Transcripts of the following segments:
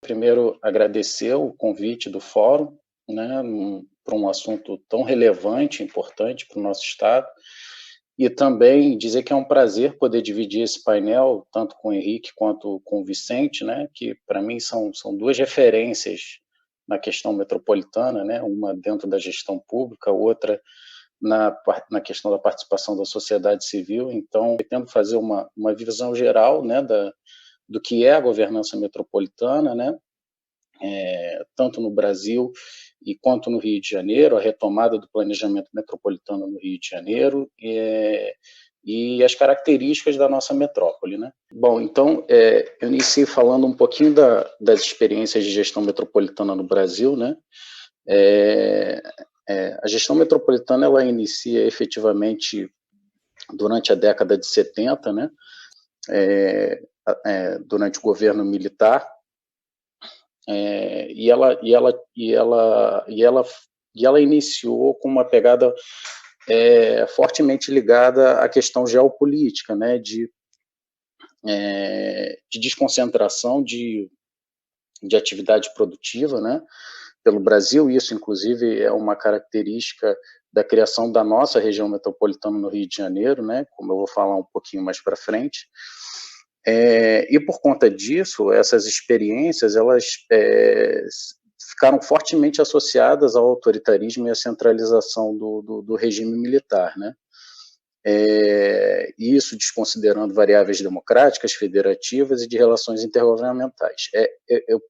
primeiro agradecer o convite do fórum, né, para um assunto tão relevante, importante para o nosso estado, e também dizer que é um prazer poder dividir esse painel, tanto com o Henrique quanto com o Vicente, né, que para mim são duas referências na questão metropolitana, né, uma dentro da gestão pública, outra na questão da participação da sociedade civil. Então, pretendo fazer uma visão geral, né, do que é a governança metropolitana, né, tanto no Brasil e quanto no Rio de Janeiro, a retomada do planejamento metropolitano no Rio de Janeiro e as características da nossa metrópole, né? Bom, então, eu iniciei falando um pouquinho das experiências de gestão metropolitana no Brasil, né? A gestão metropolitana, ela inicia efetivamente durante a década de 70, né? Durante o governo militar, e ela iniciou com uma pegada fortemente ligada à questão geopolítica, né, de desconcentração de atividade produtiva, né, pelo Brasil. Isso, inclusive, é uma característica da criação da nossa região metropolitana no Rio de Janeiro, né, como eu vou falar um pouquinho mais para frente. E por conta disso, essas experiências, elas ficaram fortemente associadas ao autoritarismo e à centralização do regime militar, né? Isso desconsiderando variáveis democráticas, federativas e de relações intergovernamentais. Eu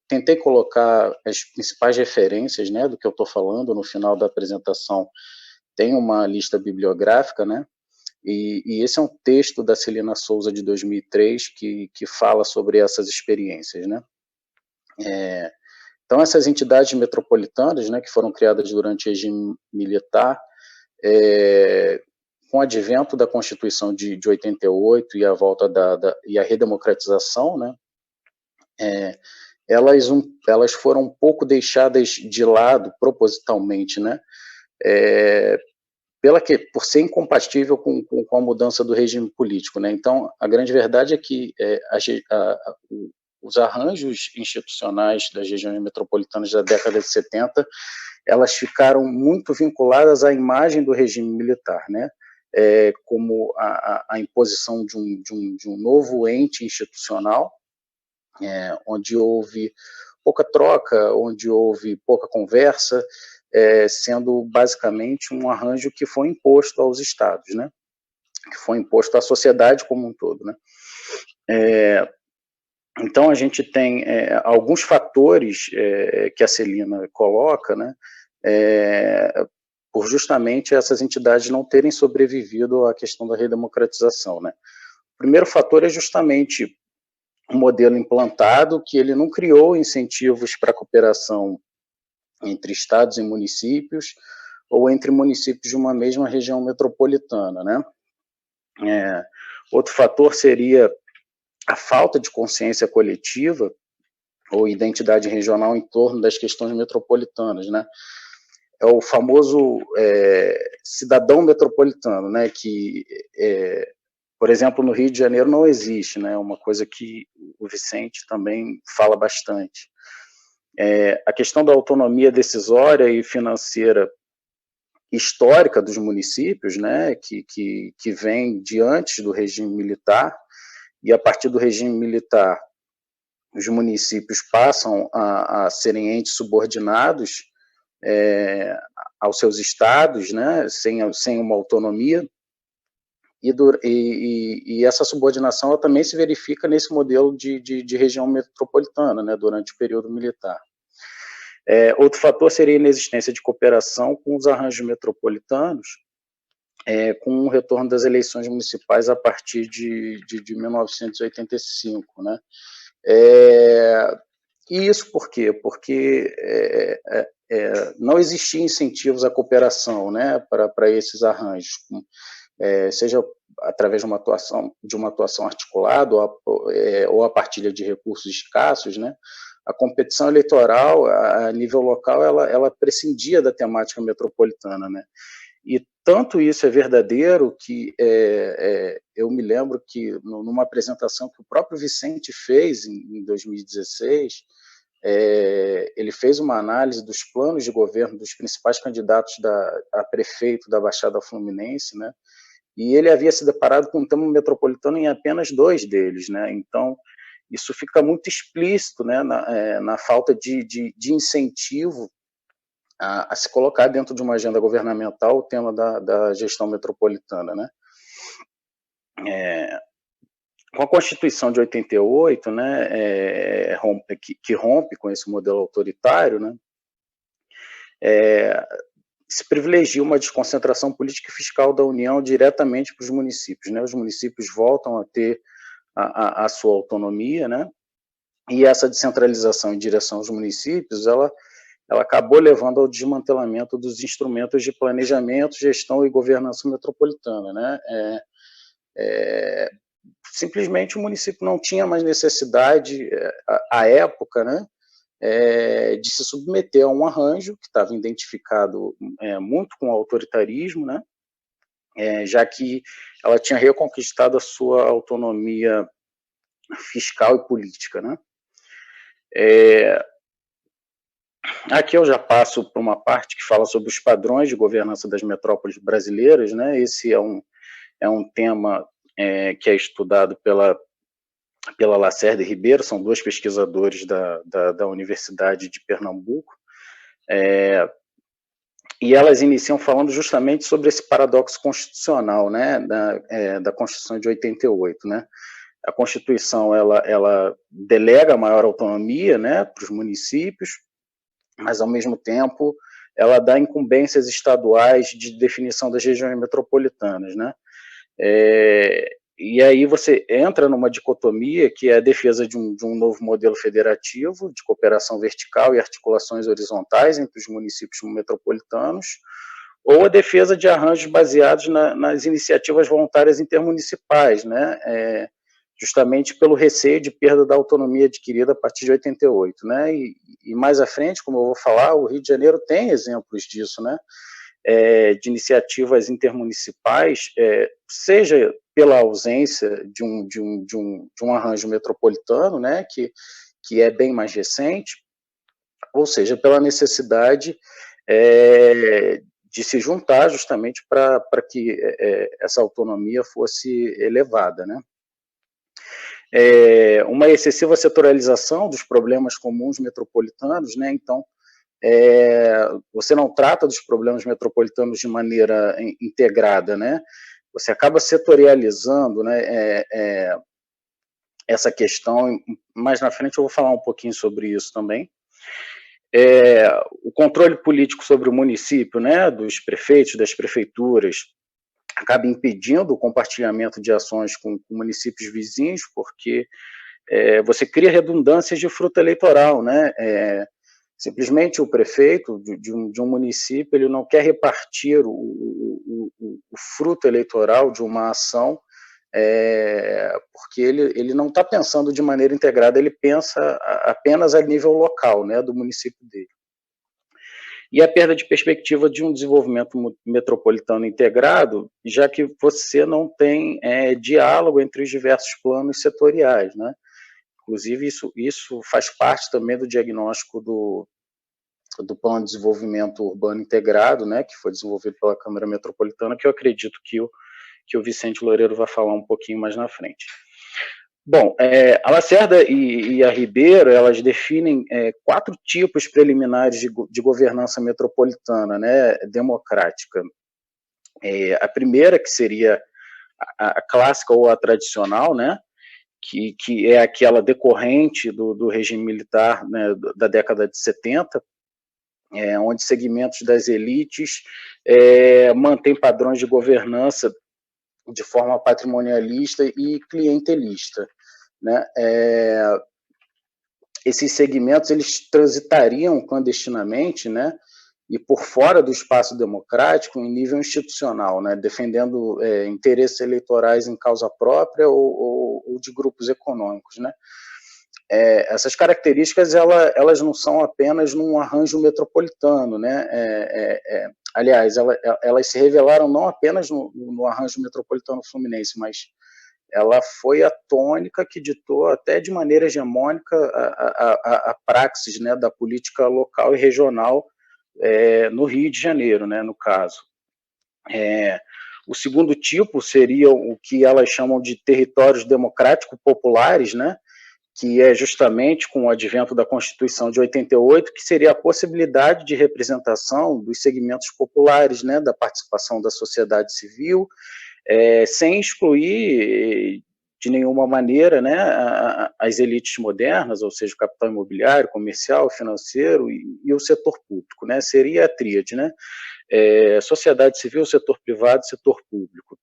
tentei colocar as principais referências, né, do que eu estou falando. No final da apresentação tem uma lista bibliográfica, né? E esse é um texto da Celina Souza, de 2003, que fala sobre essas experiências, né? Então, essas entidades metropolitanas, né, que foram criadas durante o regime militar, com o advento da Constituição de 88 e a volta e a redemocratização, né, elas foram um pouco deixadas de lado propositalmente, né, por ser incompatível com a mudança do regime político, né? Então, a grande verdade é que os arranjos institucionais das regiões metropolitanas da década de 70, elas ficaram muito vinculadas à imagem do regime militar, né? Como a imposição de um novo ente institucional, onde houve pouca troca, onde houve pouca conversa, sendo basicamente um arranjo que foi imposto aos estados, né? Que foi imposto à sociedade como um todo, né? Então, a gente tem alguns fatores que a Celina coloca, né? Por justamente essas entidades não terem sobrevivido à questão da redemocratização, né? O primeiro fator é justamente um modelo implantado que ele não criou incentivos para a cooperação entre estados e municípios, ou entre municípios de uma mesma região metropolitana, né? Outro fator seria a falta de consciência coletiva ou identidade regional em torno das questões metropolitanas, né? É o famoso cidadão metropolitano, né? Que, por exemplo, no Rio de Janeiro não existe, né? Uma coisa que o Vicente também fala bastante. A questão da autonomia decisória e financeira histórica dos municípios, né, que vem de antes do regime militar, e a partir do regime militar os municípios passam a serem entes subordinados aos seus estados, né, sem uma autonomia, e essa subordinação ela também se verifica nesse modelo de região metropolitana, né, durante o período militar. Outro fator seria a inexistência de cooperação com os arranjos metropolitanos, com o retorno das eleições municipais a partir de 1985, né? E isso por quê? Porque não existiam incentivos à cooperação, né, para esses arranjos, seja através de uma atuação articulada ou a partilha de recursos escassos, né? A competição eleitoral a nível local ela prescindia da temática metropolitana, né? E tanto isso é verdadeiro que eu me lembro que numa apresentação que o próprio Vicente fez em 2016, ele fez uma análise dos planos de governo dos principais candidatos a prefeito da Baixada Fluminense, né? E ele havia se deparado com um tema metropolitano em apenas 2 deles, né? Então, isso fica muito explícito, né, na falta de incentivo a se colocar dentro de uma agenda governamental o tema da gestão metropolitana, né? Com a Constituição de 88, né, que rompe com esse modelo autoritário, né, se privilegia uma desconcentração política e fiscal da União diretamente para os municípios, né? Os municípios voltam a ter a sua autonomia, né? E essa descentralização em direção aos municípios, ela acabou levando ao desmantelamento dos instrumentos de planejamento, gestão e governança metropolitana, né? Simplesmente o município não tinha mais necessidade, à época, né, de se submeter a um arranjo que estava identificado muito com o autoritarismo, né, já que ela tinha reconquistado a sua autonomia fiscal e política, né. Aqui eu já passo para uma parte que fala sobre os padrões de governança das metrópoles brasileiras, né. Esse é um tema que é estudado pela Lacerda e Ribeiro, são 2 pesquisadores da Universidade de Pernambuco, e elas iniciam falando justamente sobre esse paradoxo constitucional, né, da Constituição de 88, né. A Constituição, ela delega maior autonomia, né, para os municípios, mas, ao mesmo tempo, ela dá incumbências estaduais de definição das regiões metropolitanas, né. E aí você entra numa dicotomia que é a defesa de um novo modelo federativo, de cooperação vertical e articulações horizontais entre os municípios metropolitanos, ou a defesa de arranjos baseados nas iniciativas voluntárias intermunicipais, né? Justamente pelo receio de perda da autonomia adquirida a partir de 88, né? E mais à frente, como eu vou falar, o Rio de Janeiro tem exemplos disso, né? De iniciativas intermunicipais, seja pela ausência de um arranjo metropolitano, né, que é bem mais recente, ou seja, pela necessidade de se juntar justamente para que essa autonomia fosse elevada, né. Uma excessiva setorialização dos problemas comuns metropolitanos, né, então, você não trata dos problemas metropolitanos de maneira integrada, né? Você acaba setorializando, né, essa questão. Mais na frente eu vou falar um pouquinho sobre isso também. O controle político sobre o município, né, dos prefeitos, das prefeituras, acaba impedindo o compartilhamento de ações com municípios vizinhos, porque você cria redundâncias de fruta eleitoral, né? Simplesmente o prefeito de um município, ele não quer repartir o fruto eleitoral de uma ação, porque ele não está pensando de maneira integrada, ele pensa apenas a nível local, né, do município dele. E a perda de perspectiva de um desenvolvimento metropolitano integrado, já que você não tem diálogo entre os diversos planos setoriais, né? Inclusive, isso faz parte também do diagnóstico do Plano de Desenvolvimento Urbano Integrado, né, que foi desenvolvido pela Câmara Metropolitana, que eu acredito que o Vicente Loureiro vai falar um pouquinho mais na frente. Bom, a Lacerda e a Ribeiro, elas definem 4 tipos preliminares de governança metropolitana, né, democrática. A primeira, que seria a clássica ou a tradicional, né, que é aquela decorrente do regime militar, né, da década de 70, onde segmentos das elites mantêm padrões de governança de forma patrimonialista e clientelista, né? Esses segmentos, eles transitariam clandestinamente, né, e por fora do espaço democrático em nível institucional, né, defendendo interesses eleitorais em causa própria ou de grupos econômicos, né. Essas características, elas não são apenas num arranjo metropolitano, né, aliás, elas se revelaram não apenas no arranjo metropolitano fluminense, mas ela foi a tônica que ditou até de maneira hegemônica a praxis, né, da política local e regional no Rio de Janeiro, né, no caso. O segundo tipo seria o que elas chamam de territórios democráticos populares, né, que é justamente com o advento da Constituição de 88, que seria a possibilidade de representação dos segmentos populares, né, da participação da sociedade civil, sem excluir de nenhuma maneira, né, as elites modernas, ou seja, o capital imobiliário, comercial, financeiro e o setor público, né, seria a tríade, né, sociedade civil, setor privado, setor público.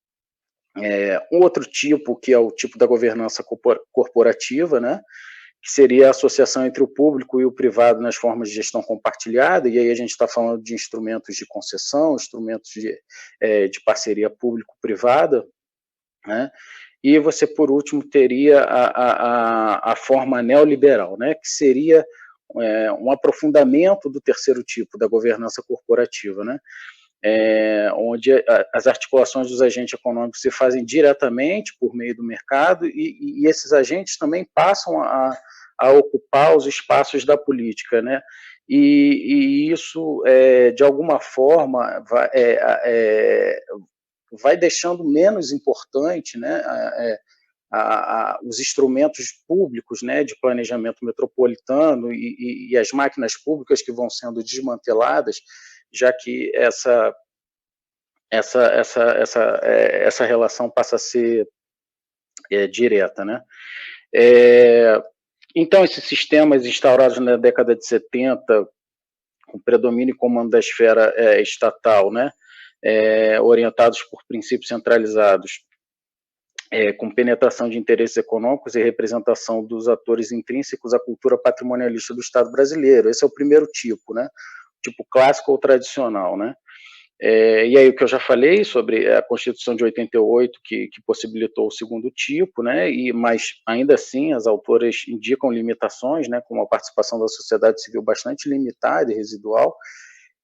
Um outro tipo, que é o tipo da governança corporativa, né, que seria a associação entre o público e o privado nas formas de gestão compartilhada, e aí a gente está falando de instrumentos de concessão, instrumentos de parceria público-privada, né? E você, por último, teria a forma neoliberal, né, que seria um aprofundamento do terceiro tipo, da governança corporativa, né, onde as articulações dos agentes econômicos se fazem diretamente por meio do mercado e esses agentes também passam a ocupar os espaços da política, né? E isso, de alguma forma, vai deixando menos importante, né, os instrumentos públicos, né, de planejamento metropolitano e as máquinas públicas que vão sendo desmanteladas, já que essa relação passa a ser direta, né? Então, esses sistemas instaurados na década de 70, com predomínio e comando da esfera estatal, né, orientados por princípios centralizados, com penetração de interesses econômicos e representação dos atores intrínsecos à cultura patrimonialista do Estado brasileiro. Esse é o primeiro tipo, né? Tipo clássico ou tradicional, né? E aí o que eu já falei sobre a Constituição de 88, que possibilitou o segundo tipo, né, mas ainda assim as autoras indicam limitações, né, como a participação da sociedade civil bastante limitada e residual,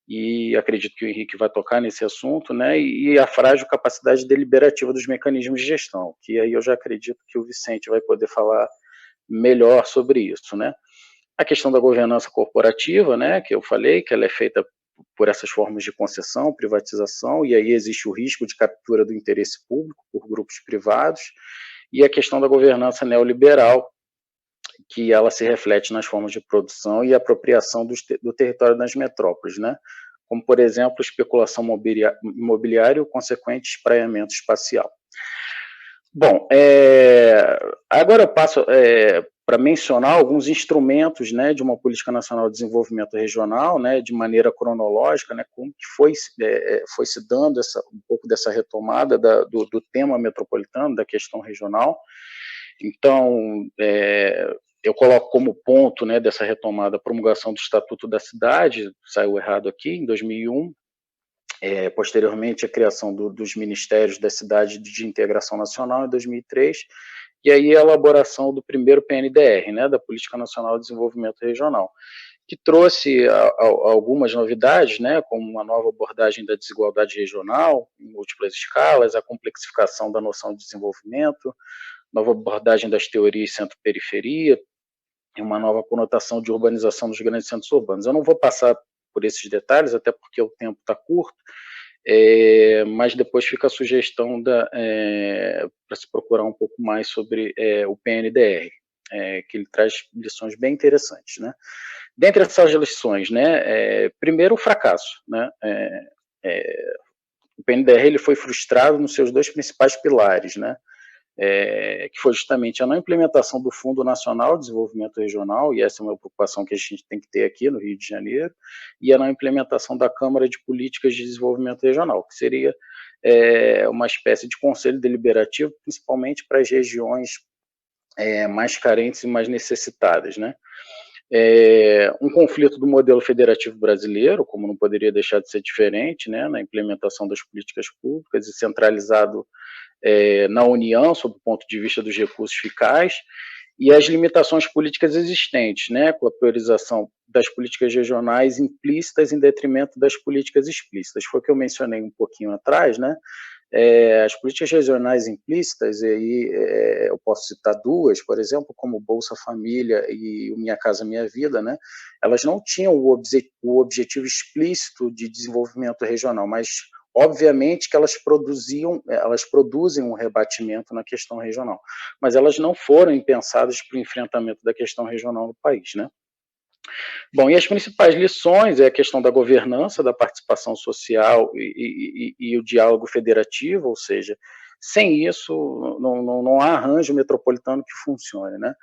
e acredito que o Henrique vai tocar nesse assunto, né, e a frágil capacidade deliberativa dos mecanismos de gestão, que aí eu já acredito que o Vicente vai poder falar melhor sobre isso, né. A questão da governança corporativa, né, que eu falei, que ela é feita por essas formas de concessão, privatização, e aí existe o risco de captura do interesse público por grupos privados, e a questão da governança neoliberal, que ela se reflete nas formas de produção e apropriação do território das metrópoles, né? Como, por exemplo, especulação imobiliária e o consequente espraiamento espacial. Bom, agora eu passo para mencionar alguns instrumentos, né, de uma política nacional de desenvolvimento regional, né, de maneira cronológica, né, como que foi se dando um pouco dessa retomada do tema metropolitano, da questão regional. Então, eu coloco como ponto, né, dessa retomada a promulgação do Estatuto da Cidade, saiu errado aqui, em 2001, posteriormente a criação dos Ministérios da Cidade de Integração Nacional, em 2003, e aí a elaboração do primeiro PNDR, né, da Política Nacional de Desenvolvimento Regional, que trouxe algumas novidades, né, como uma nova abordagem da desigualdade regional, em múltiplas escalas, a complexificação da noção de desenvolvimento, nova abordagem das teorias centro-periferia, e uma nova conotação de urbanização dos grandes centros urbanos. Eu não vou passar por esses detalhes, até porque o tempo está curto, mas depois fica a sugestão para se procurar um pouco mais sobre o PNDR, que ele traz lições bem interessantes, né? Dentre essas lições, né, primeiro o fracasso, né? O PNDR ele foi frustrado nos seus dois principais pilares, né? Que foi justamente a não implementação do Fundo Nacional de Desenvolvimento Regional, e essa é uma preocupação que a gente tem que ter aqui no Rio de Janeiro, e a não implementação da Câmara de Políticas de Desenvolvimento Regional, que seria uma espécie de conselho deliberativo, principalmente para as regiões mais carentes e mais necessitadas, né? Um conflito do modelo federativo brasileiro, como não poderia deixar de ser diferente, né, na implementação das políticas públicas e centralizado na União, sob o ponto de vista dos recursos fiscais, e as limitações políticas existentes, né, com a priorização das políticas regionais implícitas em detrimento das políticas explícitas. Foi o que eu mencionei um pouquinho atrás, né, as políticas regionais implícitas, e aí eu posso citar duas, por exemplo, como Bolsa Família e o Minha Casa Minha Vida, né, elas não tinham o objetivo explícito de desenvolvimento regional, mas obviamente que elas produzem um rebatimento na questão regional, mas elas não foram pensadas para o enfrentamento da questão regional no país, né? Bom, e as principais lições é a questão da governança, da participação social e o diálogo federativo, ou seja, sem isso não há arranjo metropolitano que funcione, né?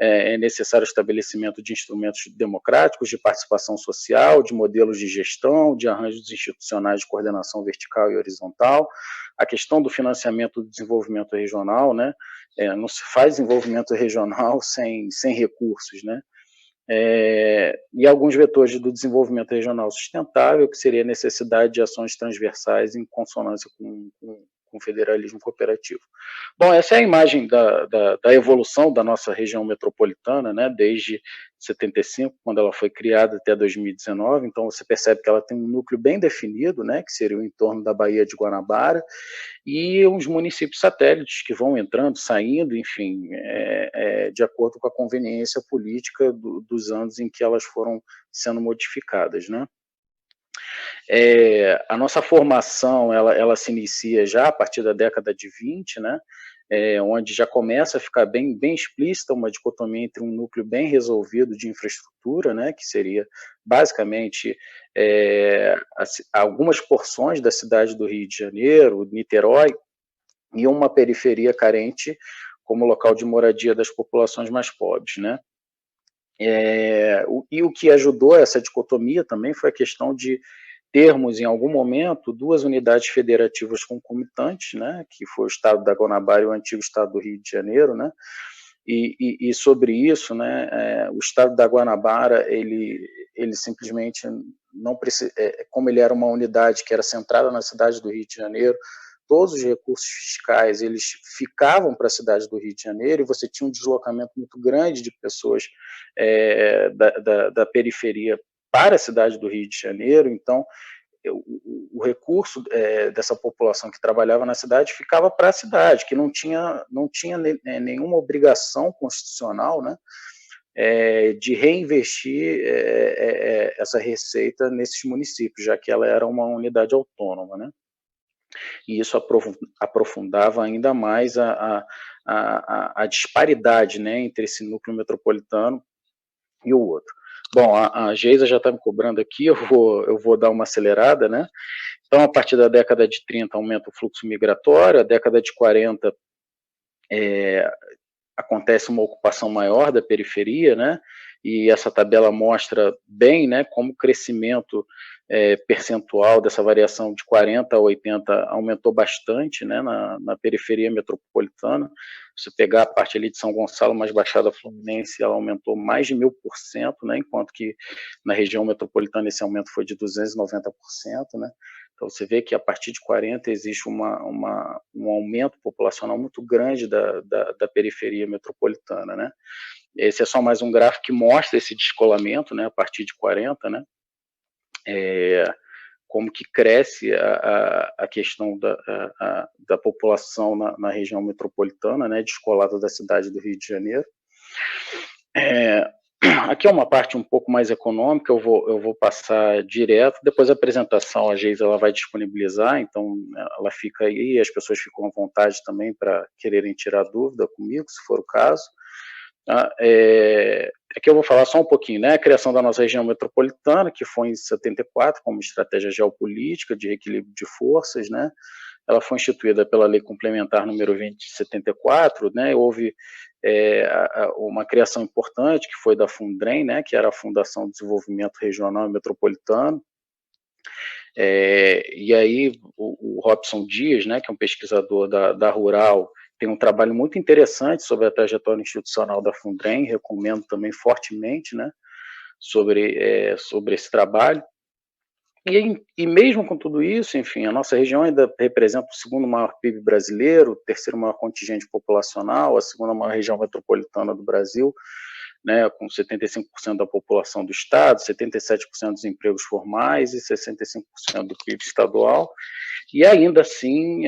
É necessário o estabelecimento de instrumentos democráticos, de participação social, de modelos de gestão, de arranjos institucionais de coordenação vertical e horizontal, a questão do financiamento do desenvolvimento regional, né? Não se faz desenvolvimento regional sem recursos, né? E alguns vetores do desenvolvimento regional sustentável, que seria a necessidade de ações transversais em consonância com o federalismo cooperativo. Bom, essa é a imagem da evolução da nossa região metropolitana, né, desde 75, quando ela foi criada, até 2019. Então você percebe que ela tem um núcleo bem definido, né, que seria o entorno da Baía de Guanabara, e uns municípios satélites que vão entrando, saindo, enfim, de acordo com a conveniência política dos anos em que elas foram sendo modificadas, né? A nossa formação, ela se inicia já a partir da década de 20, né? Onde já começa a ficar bem explícita uma dicotomia entre um núcleo bem resolvido de infraestrutura, né, que seria basicamente algumas porções da cidade do Rio de Janeiro, Niterói, e uma periferia carente como local de moradia das populações mais pobres, né? E o que ajudou essa dicotomia também foi a questão de termos, em algum momento, duas unidades federativas concomitantes, né, que foi o estado da Guanabara e o antigo estado do Rio de Janeiro, né, e sobre isso, né, o estado da Guanabara, ele simplesmente não precisa, como ele era uma unidade que era centrada na cidade do Rio de Janeiro, todos os recursos fiscais eles ficavam para a cidade do Rio de Janeiro, e você tinha um deslocamento muito grande de pessoas da periferia para a cidade do Rio de Janeiro. Então o recurso dessa população que trabalhava na cidade ficava para a cidade, que não tinha nenhuma obrigação constitucional, né, de reinvestir essa receita nesses municípios, já que ela era uma unidade autônoma, né? E isso aprofundava ainda mais a disparidade, né, entre esse núcleo metropolitano e o outro. Bom, a Geisa já está me cobrando aqui, eu vou dar uma acelerada, né? Então, a partir da década de 30 aumenta o fluxo migratório, a década de 40 acontece uma ocupação maior da periferia, né? E essa tabela mostra bem, né, como o crescimento percentual dessa variação de 40 a 80 aumentou bastante, né, na periferia metropolitana. Se pegar a parte ali de São Gonçalo, mais Baixada Fluminense, ela aumentou mais de 1000%, né, enquanto que na região metropolitana esse aumento foi de 290%, né. Então você vê que a partir de 40 existe um aumento populacional muito grande da periferia metropolitana, né. Esse é só mais um gráfico que mostra esse descolamento, né, a partir de 40, né, como que cresce a questão da população na região metropolitana, né, descolada da cidade do Rio de Janeiro. Aqui é uma parte um pouco mais econômica, eu vou passar direto, depois a apresentação a Geisa ela vai disponibilizar, então ela fica aí, as pessoas ficam à vontade também para quererem tirar dúvida comigo, se for o caso. Aqui eu vou falar só um pouquinho, né? A criação da nossa região metropolitana, que foi em 74, como estratégia geopolítica de equilíbrio de forças, né? Ela foi instituída pela Lei Complementar número 20 de 74, né? Houve uma criação importante, que foi da Fundrem, né? Que era a Fundação de Desenvolvimento Regional e Metropolitano. E aí o Robson Dias, né? Que é um pesquisador da Rural, tem um trabalho muito interessante sobre a trajetória institucional da Fundrem, recomendo também fortemente, né, sobre esse trabalho. E mesmo com tudo isso, enfim, a nossa região ainda representa o segundo maior PIB brasileiro, o terceiro maior contingente populacional, a segunda maior região metropolitana do Brasil, né, com 75% da população do estado, 77% dos empregos formais e 65% do PIB estadual. E ainda assim,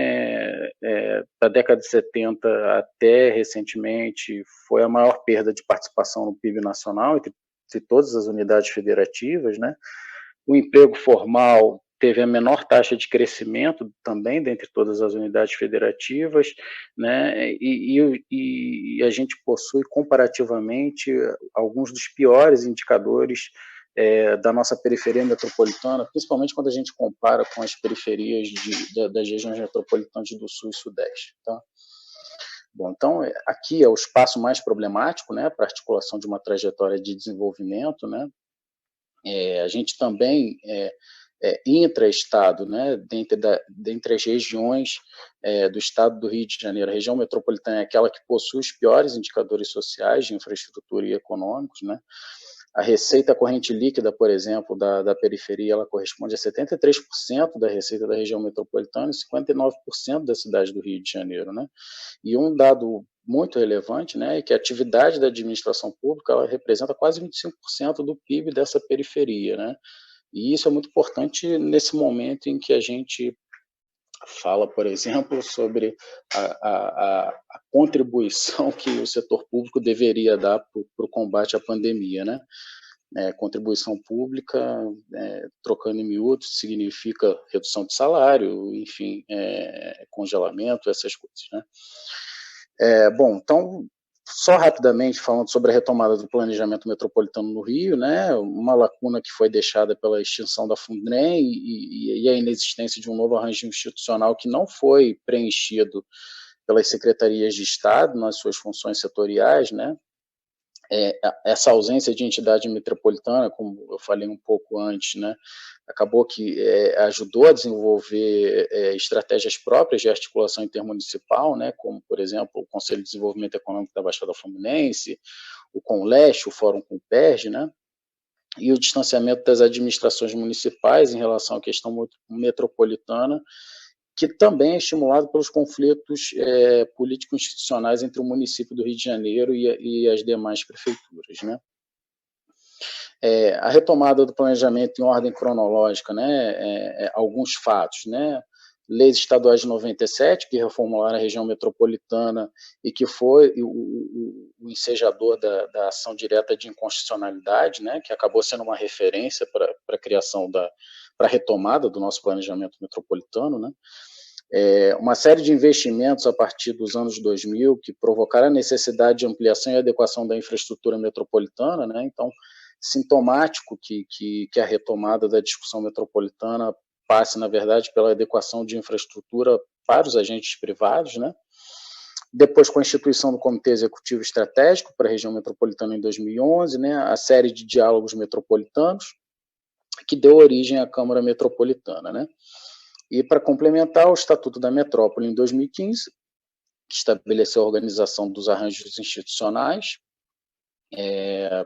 da década de 70 até recentemente, foi a maior perda de participação no PIB nacional entre todas as unidades federativas, né? O emprego formal teve a menor taxa de crescimento também dentre todas as unidades federativas, né? E a gente possui comparativamente alguns dos piores indicadores da nossa periferia metropolitana, principalmente quando a gente compara com as periferias das regiões metropolitanas do Sul e Sudeste. Tá? Bom, então, aqui é o espaço mais problemático, né, para a articulação de uma trajetória de desenvolvimento, né? A gente também intra-estado, né, dentre as regiões do estado do Rio de Janeiro. A região metropolitana é aquela que possui os piores indicadores sociais de infraestrutura e econômicos, né? A receita corrente líquida, por exemplo, da periferia, ela corresponde a 73% da receita da região metropolitana e 59% da cidade do Rio de Janeiro, né? E um dado muito relevante, né, é que a atividade da administração pública ela representa quase 25% do PIB dessa periferia, né? E isso é muito importante nesse momento em que a gente fala, por exemplo, sobre a contribuição que o setor público deveria dar para o combate à pandemia, né? Contribuição pública, trocando em miúdos, significa redução de salário, enfim, congelamento, essas coisas, né? Bom, então, só rapidamente falando sobre a retomada do planejamento metropolitano no Rio, né, uma lacuna que foi deixada pela extinção da Fundrem e a inexistência de um novo arranjo institucional que não foi preenchido pelas secretarias de Estado nas suas funções setoriais, né, essa ausência de entidade metropolitana, como eu falei um pouco antes, né, acabou que ajudou a desenvolver estratégias próprias de articulação intermunicipal, né, como, por exemplo, o Conselho de Desenvolvimento Econômico da Baixada Fluminense, o CONLEST, o Fórum Comperj, né, e o distanciamento das administrações municipais em relação à questão metropolitana, que também é estimulado pelos conflitos político-institucionais entre o município do Rio de Janeiro e as demais prefeituras, né? A retomada do planejamento em ordem cronológica, né? Alguns fatos, né? Leis estaduais de 97, que reformularam a região metropolitana e que foi o ensejador da ação direta de inconstitucionalidade, né? Que acabou sendo uma referência para a criação para a retomada do nosso planejamento metropolitano, né? Uma série de investimentos a partir dos anos 2000 que provocaram a necessidade de ampliação e adequação da infraestrutura metropolitana, né? Então, sintomático que a retomada da discussão metropolitana passe, na verdade, pela adequação de infraestrutura para os agentes privados, né? Depois, com a instituição do Comitê Executivo Estratégico para a região metropolitana em 2011, né? A série de diálogos metropolitanos, que deu origem à Câmara Metropolitana, né? E, para complementar, o Estatuto da Metrópole, em 2015, que estabeleceu a organização dos arranjos institucionais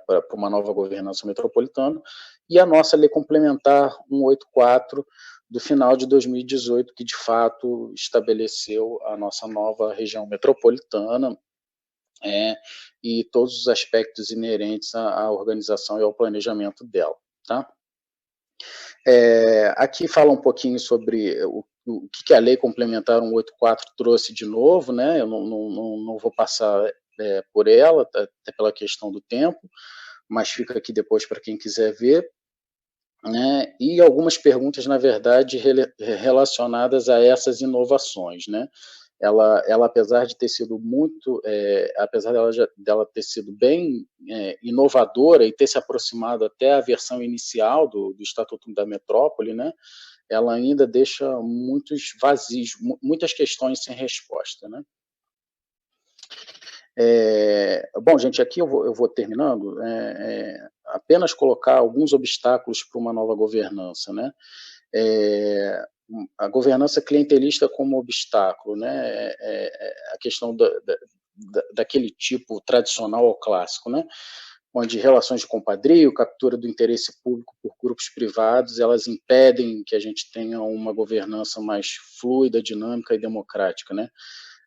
para uma nova governança metropolitana, e a nossa Lei Complementar 184, do final de 2018, que, de fato, estabeleceu a nossa nova região metropolitana e todos os aspectos inerentes à organização e ao planejamento dela. Tá? Aqui fala um pouquinho sobre o que a Lei Complementar 184 trouxe de novo, né? Eu não vou passar por ela, até pela questão do tempo, mas fica aqui depois para quem quiser ver, né? E algumas perguntas, na verdade, relacionadas a essas inovações, né? Ela apesar de ter sido muito, apesar dela ter sido bem inovadora e ter se aproximado até a versão inicial do Estatuto da Metrópole, né, ela ainda deixa muitos vazios, muitas questões sem resposta, né? Bom, gente, aqui eu vou terminando, apenas colocar alguns obstáculos para uma nova governança, né? A governança clientelista como obstáculo, né? A questão daquele tipo tradicional ou clássico, né? onde relações de compadrio, captura do interesse público por grupos privados, elas impedem que a gente tenha uma governança mais fluida, dinâmica e democrática, né?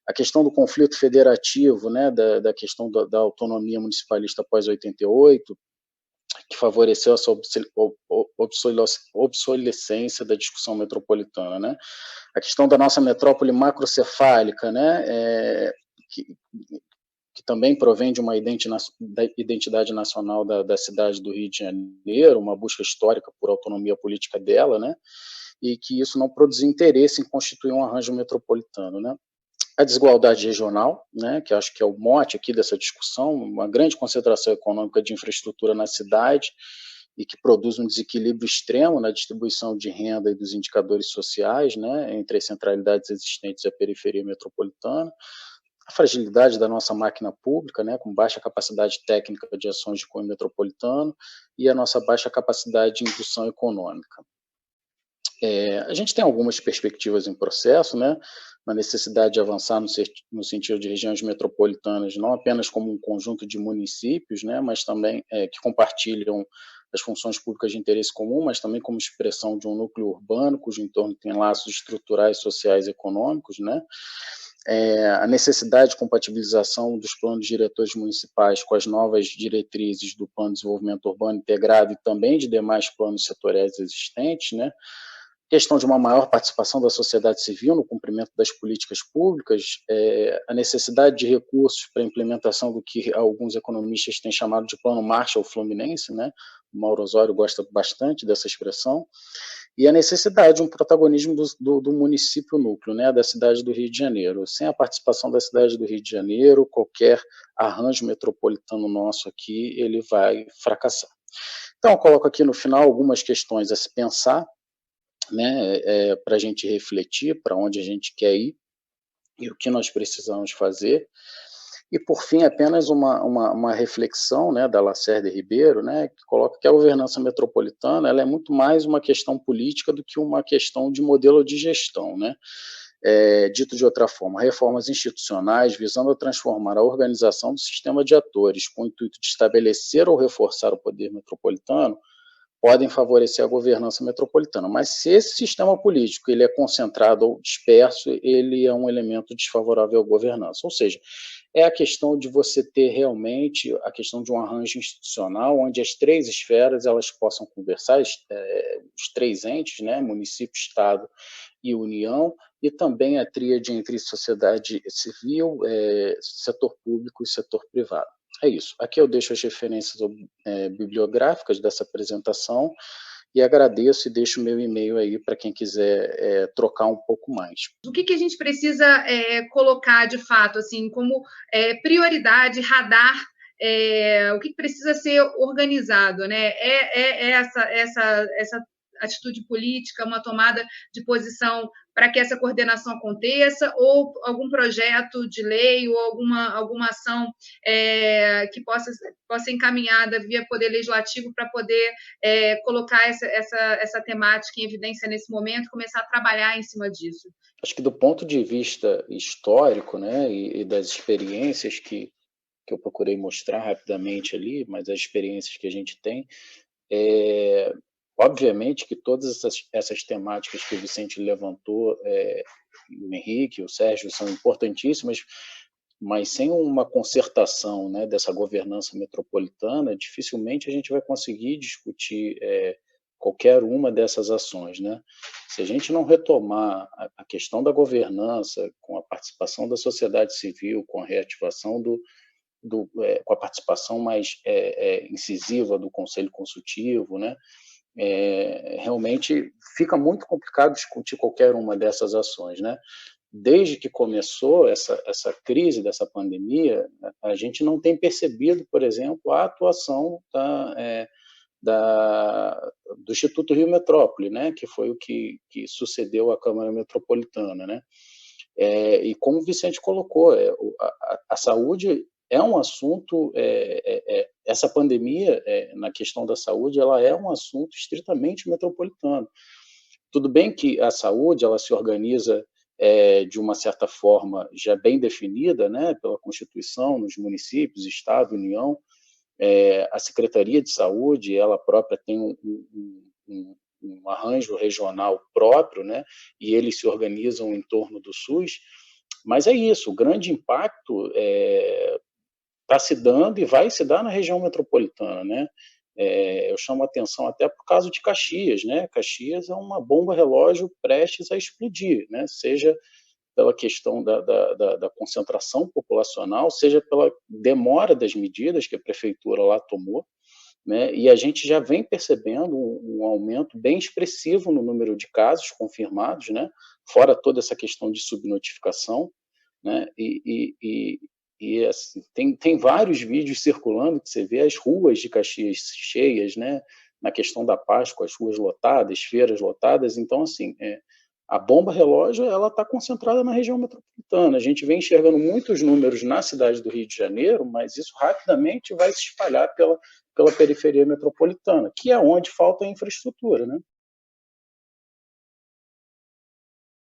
A questão do conflito federativo, né, da questão da autonomia municipalista após 88, que favoreceu essa obsolescência da discussão metropolitana, né? A questão da nossa metrópole macrocefálica, né, que, que também provém de uma identidade nacional da cidade do Rio de Janeiro, uma busca histórica por autonomia política dela, né, e que isso não produziu interesse em constituir um arranjo metropolitano, né. A desigualdade regional, né, que acho que é o mote aqui dessa discussão, uma grande concentração econômica de infraestrutura na cidade e que produz um desequilíbrio extremo na distribuição de renda e dos indicadores sociais, né, entre as centralidades existentes e a periferia metropolitana. A fragilidade da nossa máquina pública, né, com baixa capacidade técnica de ações de cunho metropolitano e a nossa baixa capacidade de indução econômica. A gente tem algumas perspectivas em processo, né, na necessidade de avançar no sentido de regiões metropolitanas, não apenas como um conjunto de municípios, né, mas também que compartilham as funções públicas de interesse comum, mas também como expressão de um núcleo urbano, cujo entorno tem laços estruturais, sociais e econômicos, né, a necessidade de compatibilização dos planos diretores municipais com as novas diretrizes do Plano de Desenvolvimento Urbano Integrado e também de demais planos setoriais existentes, né? Questão de uma maior participação da sociedade civil no cumprimento das políticas públicas, a necessidade de recursos para a implementação do que alguns economistas têm chamado de Plano Marshall Fluminense, né? O Mauro Osório gosta bastante dessa expressão, e a necessidade de um protagonismo do município núcleo, né, da cidade do Rio de Janeiro. Sem a participação da cidade do Rio de Janeiro, qualquer arranjo metropolitano nosso aqui, ele vai fracassar. Então, eu coloco aqui no final algumas questões a se pensar, né, para a gente refletir para onde a gente quer ir e o que nós precisamos fazer. E, por fim, apenas uma reflexão, né, da Lacerda Ribeiro, né, que coloca que a governança metropolitana ela é muito mais uma questão política do que uma questão de modelo de gestão, né? Dito de outra forma, reformas institucionais visando a transformar a organização do sistema de atores com o intuito de estabelecer ou reforçar o poder metropolitano podem favorecer a governança metropolitana, mas se esse sistema político ele é concentrado ou disperso, ele é um elemento desfavorável à governança, ou seja, é a questão de você ter realmente a questão de um arranjo institucional onde as três esferas elas possam conversar, os três entes, né, município, Estado e União, e também a tríade entre sociedade civil, setor público e setor privado. É isso. Aqui eu deixo as referências bibliográficas dessa apresentação e agradeço e deixo o meu e-mail aí para quem quiser trocar um pouco mais. O que a gente precisa colocar de fato assim como prioridade, radar, o que precisa ser organizado, né? Essa atitude política, uma tomada de posição para que essa coordenação aconteça, ou algum projeto de lei, ou alguma ação que possa ser encaminhada via Poder Legislativo para poder colocar essa temática em evidência nesse momento, começar a trabalhar em cima disso. Acho que do ponto de vista histórico, né, e das experiências que eu procurei mostrar rapidamente ali, mas as experiências que a gente tem, obviamente que todas essas temáticas que o Vicente levantou, o Henrique, o Sérgio, são importantíssimas, mas sem uma concertação, né, dessa governança metropolitana, dificilmente a gente vai conseguir discutir qualquer uma dessas ações, né? Se a gente não retomar a questão da governança com a participação da sociedade civil, com a reativação com a participação mais incisiva do Conselho Consultivo, né? Realmente fica muito complicado discutir qualquer uma dessas ações, né? Desde que começou essa crise dessa pandemia, a gente não tem percebido, por exemplo, a atuação do Instituto Rio Metrópole, né? Que foi o que sucedeu à Câmara Metropolitana, né? E como o Vicente colocou, a saúde é um assunto, essa pandemia, na questão da saúde, ela é um assunto estritamente metropolitano. Tudo bem que a saúde, ela se organiza de uma certa forma já bem definida, né, pela Constituição, nos municípios, Estado, União, A Secretaria de Saúde, ela própria tem um arranjo regional próprio, né, e eles se organizam em torno do SUS, mas é isso, o grande impacto está se dando e vai se dar na região metropolitana, né? Eu chamo a atenção até por causa de Caxias, né? Caxias é uma bomba relógio prestes a explodir, né? Seja pela questão da concentração populacional, seja pela demora das medidas que a prefeitura lá tomou, né? E a gente já vem percebendo um aumento bem expressivo no número de casos confirmados, né? Fora toda essa questão de subnotificação, né? E assim, tem vários vídeos circulando que você vê as ruas de Caxias cheias, né? Na questão da Páscoa, as ruas lotadas, feiras lotadas. Então, assim, a bomba relógio ela está concentrada na região metropolitana. A gente vem enxergando muitos números na cidade do Rio de Janeiro, mas isso rapidamente vai se espalhar pela periferia metropolitana, que é onde falta a infraestrutura, né?